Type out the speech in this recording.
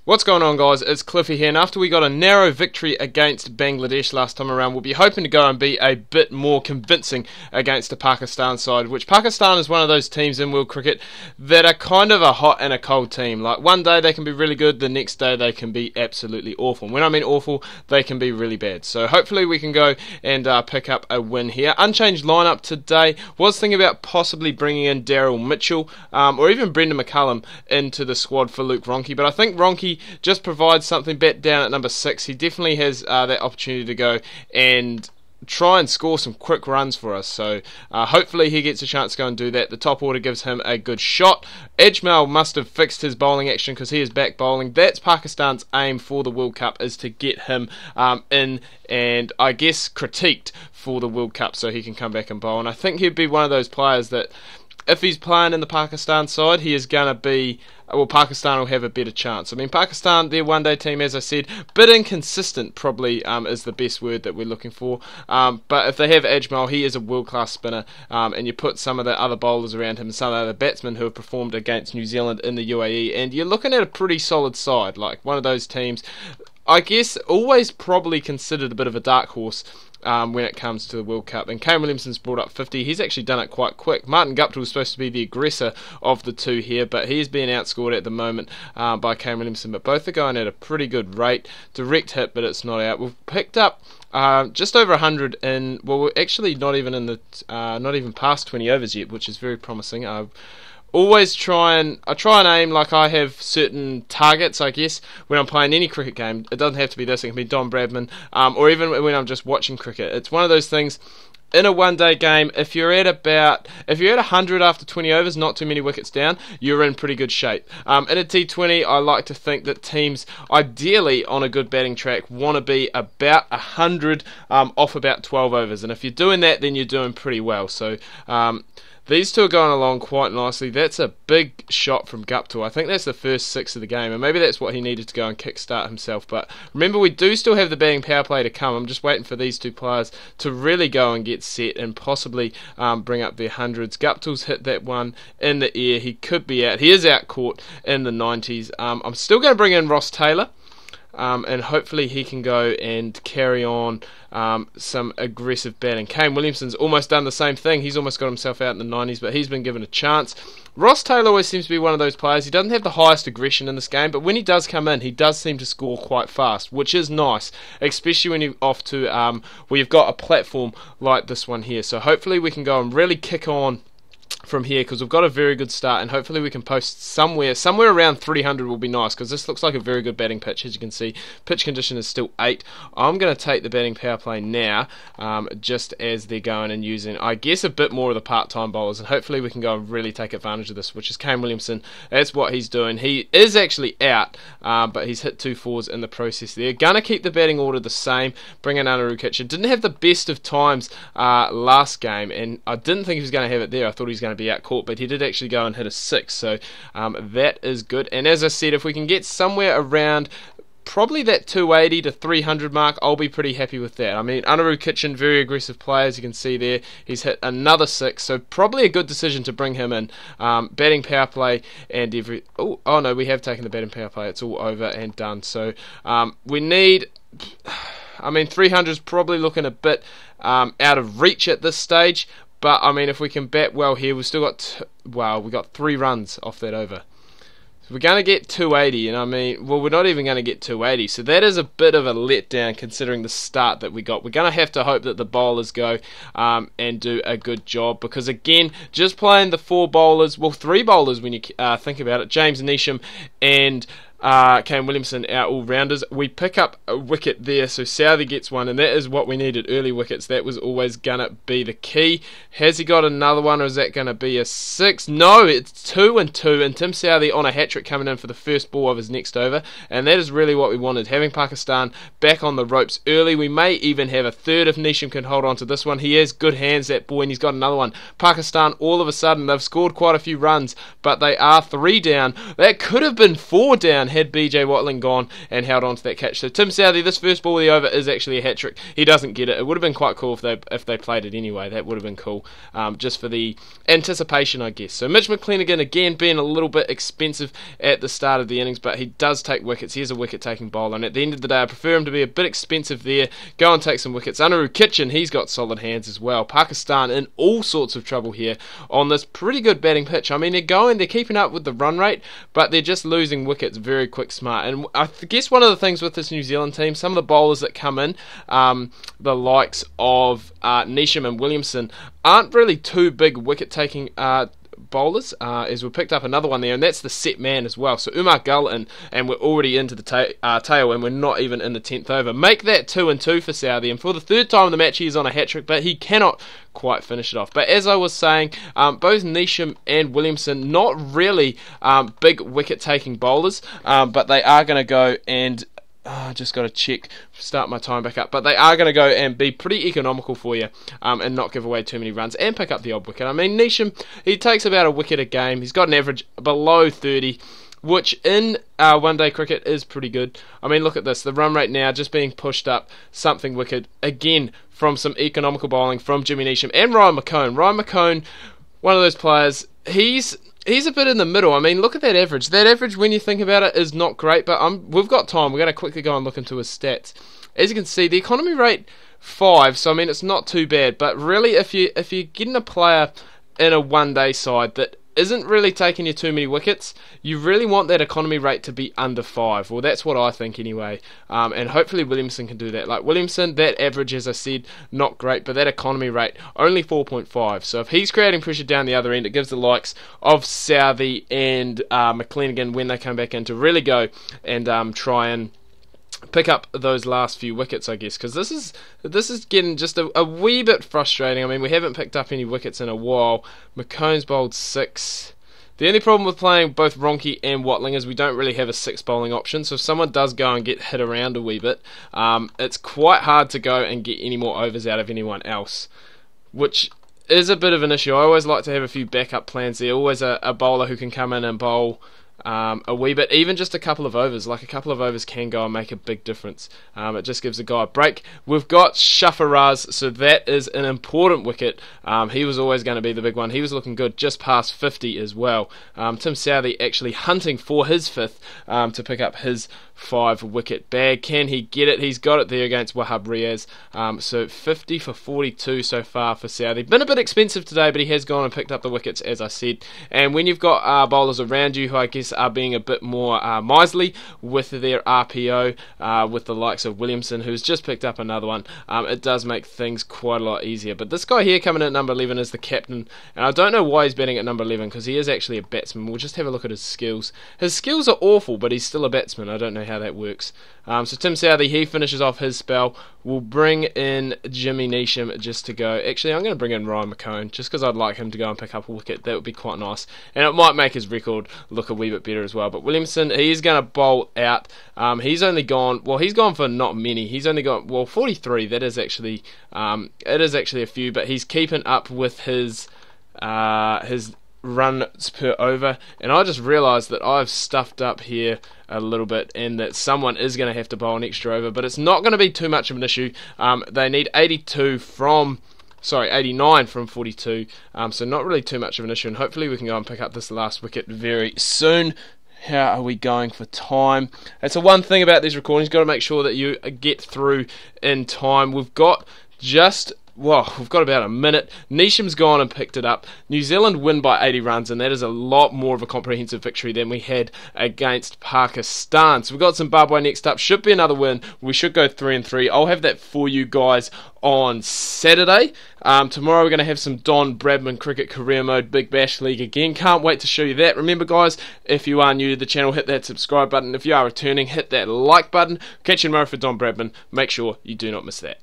What's going on, guys? It's Cliffy here, and after we got a narrow victory against Bangladesh last time around, we'll be hoping to go and be a bit more convincing against the Pakistan side, which Pakistan is one of those teams in world cricket that are kind of a hot and a cold team. Like, one day they can be really good, the next day they can be absolutely awful. And when I mean awful, they can be really bad. So hopefully we can go and pick up a win here. Unchanged lineup today. Was thinking about possibly bringing in Daryl Mitchell or even Brendan McCullum into the squad for Luke Ronchi, but I think Ronchi just provides something back down at number 6. He definitely has that opportunity to go and try and score some quick runs for us, so hopefully he gets a chance to go and do that. The top order gives him a good shot. Ajmal must have fixed his bowling action because he is back bowling. That's Pakistan's aim for the World Cup, is to get him in and I guess critiqued for the World Cup so he can come back and bowl. And I think he'd be one of those players that if he's playing in the Pakistan side, he is going to be, well, Pakistan will have a better chance. I mean, Pakistan, their one-day team, as I said, bit inconsistent probably is the best word that we're looking for. But if they have Ajmal, he is a world-class spinner, and you put some of the other bowlers around him and some of the other batsmen who have performed against New Zealand in the UAE, and you're looking at a pretty solid side, like one of those teams, I guess, always probably considered a bit of a dark horse when it comes to the World Cup. And Kane Williamson's brought up 50. He's actually done it quite quick. Martin Guptill was supposed to be the aggressor of the two here, but he's being outscored at the moment by Kane Williamson. But both are going at a pretty good rate. Direct hit, but it's not out. We've picked up just over 100 in, well, we're actually not even past 20 overs yet, which is very promising. I try and aim like I have certain targets, I guess, when I'm playing any cricket game. It doesn't have to be this, it can be Don Bradman, or even when I'm just watching cricket. It's one of those things, in a one-day game, if you're at 100 after 20 overs, not too many wickets down, you're in pretty good shape. In a T20, I like to think that teams, ideally on a good batting track, want to be about 100 off about 12 overs, and if you're doing that, then you're doing pretty well. So these two are going along quite nicely. That's a big shot from Guptill. I think that's the first 6 of the game, and maybe that's what he needed to go and kickstart himself. But remember, we do still have the batting power play to come. I'm just waiting for these two players to really go and get set and possibly bring up their hundreds. Guptill's hit that one in the air. He could be out. He is out caught in the 90s. I'm still going to bring in Ross Taylor. And hopefully he can go and carry on some aggressive batting. Kane Williamson's almost done the same thing. He's almost got himself out in the 90s, but he's been given a chance. Ross Taylor always seems to be one of those players. He doesn't have the highest aggression in this game, but when he does come in, he does seem to score quite fast, which is nice, especially when you're off to where you've got a platform like this one here. So hopefully we can go and really kick on from here, because we've got a very good start, and hopefully we can post somewhere around 300 will be nice, because this looks like a very good batting pitch. As you can see, pitch condition is still 8. I'm going to take the batting power play now, just as they're going and using, I guess, a bit more of the part-time bowlers, and hopefully we can go and really take advantage of this, which is Kane Williamson. That's what he's doing. He is actually out, but he's hit 2 fours in the process there. Going to keep the batting order the same, bring in Anaru Kitchen. Didn't have the best of times last game, and I didn't think he was going to have it there. I thought he was going to be out caught, but he did actually go and hit a 6, so that is good. And as I said, if we can get somewhere around probably that 280 to 300 mark, I'll be pretty happy with that. I mean, Anaru Kitchen, very aggressive player, as you can see there. He's hit another 6, so probably a good decision to bring him in. Batting power play and every... Oh no, we have taken the batting power play. It's all over and done. So we need... I mean, 300 is probably looking a bit out of reach at this stage. But, I mean, if we can bat well here, we've still got, we got 3 runs off that over. So we're going to get 280, and I mean, well, we're not even going to get 280. So that is a bit of a letdown considering the start that we got. We're going to have to hope that the bowlers go and do a good job, because, again, just playing the 4 bowlers, well, 3 bowlers when you think about it, James Neesham and Kane Williamson, our all-rounders. We pick up a wicket there, so Southey gets one, and that is what we needed, early wickets. That was always going to be the key. Has he got another one, or is that going to be a 6? No, it's 2 and 2, and Tim Southey on a hat-trick coming in for the first ball of his next over, and that is really what we wanted, having Pakistan back on the ropes early. We may even have a third if Neesham can hold on to this one. He has good hands, that boy, and he's got another one. Pakistan, all of a sudden, they've scored quite a few runs, but they are 3 down. That could have been 4 down run had BJ Watling gone and held on to that catch. So Tim Southee, this first ball of the over is actually a hat-trick. He doesn't get it. It would have been quite cool if they played it anyway. That would have been cool, just for the anticipation, I guess. So Mitch McClenaghan, again, being a little bit expensive at the start of the innings, but he does take wickets. He is a wicket-taking bowler, and at the end of the day, I prefer him to be a bit expensive there. Go and take some wickets. Anaru Kitchen, he's got solid hands as well. Pakistan in all sorts of trouble here on this pretty good batting pitch. I mean, they're keeping up with the run rate, but they're just losing wickets very quick smart. And I guess one of the things with this New Zealand team, some of the bowlers that come in, the likes of Neesham and Williamson, aren't really too big wicket-taking bowlers, as we picked up another one there, and that's the set man as well. So Umar Gull and we're already into the tail, and we're not even in the 10th over. Make that 2-2 for Southee, and for the third time in the match he is on a hat-trick, but he cannot quite finish it off. But as I was saying, both Neesham and Williamson, not really big wicket-taking bowlers, but they are going to go and just got to start my time back up. But they are going to go and be pretty economical for you, and not give away too many runs and pick up the odd wicket. I mean, Neesham, he takes about a wicket a game. He's got an average below 30, which in one-day cricket is pretty good. I mean, look at this. The run rate now just being pushed up something wicked, again, from some economical bowling from Jimmy Neesham and Ryan McCone. Ryan McCone, one of those players, he's a bit in the middle. I mean, look at that average. That average, when you think about it, is not great, but we've got time. We're going to quickly go and look into his stats. As you can see, the economy rate 5, so I mean, it's not too bad, but really, if you're getting a player in a one-day side that isn't really taking you too many wickets, you really want that economy rate to be under 5. Well, that's what I think anyway, and hopefully Williamson can do that. Like Williamson, that average, as I said, not great, but that economy rate, only 4.5. So if he's creating pressure down the other end, it gives the likes of Southee and McClenaghan, when they come back in, to really go and try and pick up those last few wickets, I guess, because this is getting just a wee bit frustrating. I mean, we haven't picked up any wickets in a while. McCone's bowled 6. The only problem with playing both Ronke and Watling is we don't really have a 6 bowling option, so if someone does go and get hit around a wee bit, it's quite hard to go and get any more overs out of anyone else, which is a bit of an issue. I always like to have a few backup plans there, always a bowler who can come in and bowl a wee bit, even just a couple of overs. Like a couple of overs can go and make a big difference. It just gives a guy a break. We've got Shafaraz, so that is an important wicket. He was always going to be the big one. He was looking good, just past 50 as well. Tim Southee actually hunting for his 5th to pick up his 5-wicket bag. Can he get it? He's got it there against Wahab Riaz. So 50 for 42 so far for Southee. Been a bit expensive today, but he has gone and picked up the wickets, as I said. And when you've got bowlers around you who I guess are being a bit more miserly with their RPO, with the likes of Williamson, who's just picked up another one, it does make things quite a lot easier. But this guy here coming in at number 11 is the captain, and I don't know why he's batting at number 11, because he is actually a batsman. We'll just have a look at his skills. His skills are awful, but he's still a batsman. I don't know how that works. So Tim Southee, he finishes off his spell. We'll bring in Jimmy Neesham just to go. Actually, I'm going to bring in Ryan McCone just because I'd like him to go and pick up a wicket. That would be quite nice, and it might make his record look a wee bit better as well. But Williamson, he's going to bowl out. He's only gone, well, he's gone for not many. He's only got, well, 43. That is actually, it is actually a few, but he's keeping up with his runs per over, and I just realised that I've stuffed up here a little bit, and that someone is going to have to bowl an extra over, but it's not going to be too much of an issue. They need 89 from 42, so not really too much of an issue, and hopefully we can go and pick up this last wicket very soon. How are we going for time? That's the one thing about these recordings, you've got to make sure that you get through in time. We've got about a minute. Neesham's gone and picked it up. New Zealand win by 80 runs, and that is a lot more of a comprehensive victory than we had against Pakistan. So we've got Zimbabwe next up. Should be another win. We should go 3-3. I'll have that for you guys on Saturday. Tomorrow we're going to have some Don Bradman Cricket Career Mode Big Bash League again. Can't wait to show you that. Remember, guys, if you are new to the channel, hit that subscribe button. If you are returning, hit that like button. Catch you tomorrow for Don Bradman. Make sure you do not miss that.